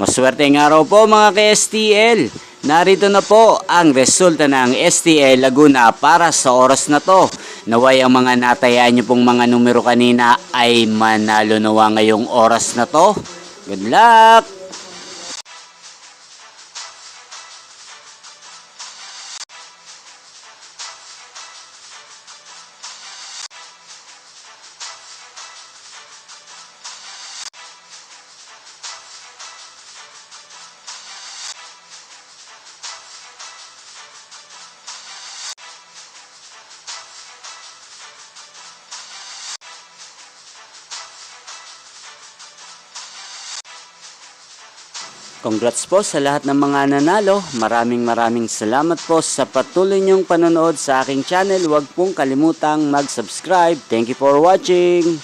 Maswerteng araw po mga ka-STL. Narito na po ang resulta ng STL Laguna para sa oras na to. Naway ang mga natayaan nyo pong mga numero kanina ay manalo nawa ngayong oras na to. Good luck! Congrats po sa lahat ng mga nanalo. Maraming salamat po sa patuloy niyong panonood sa aking channel. Huwag pong kalimutang mag-subscribe. Thank you for watching.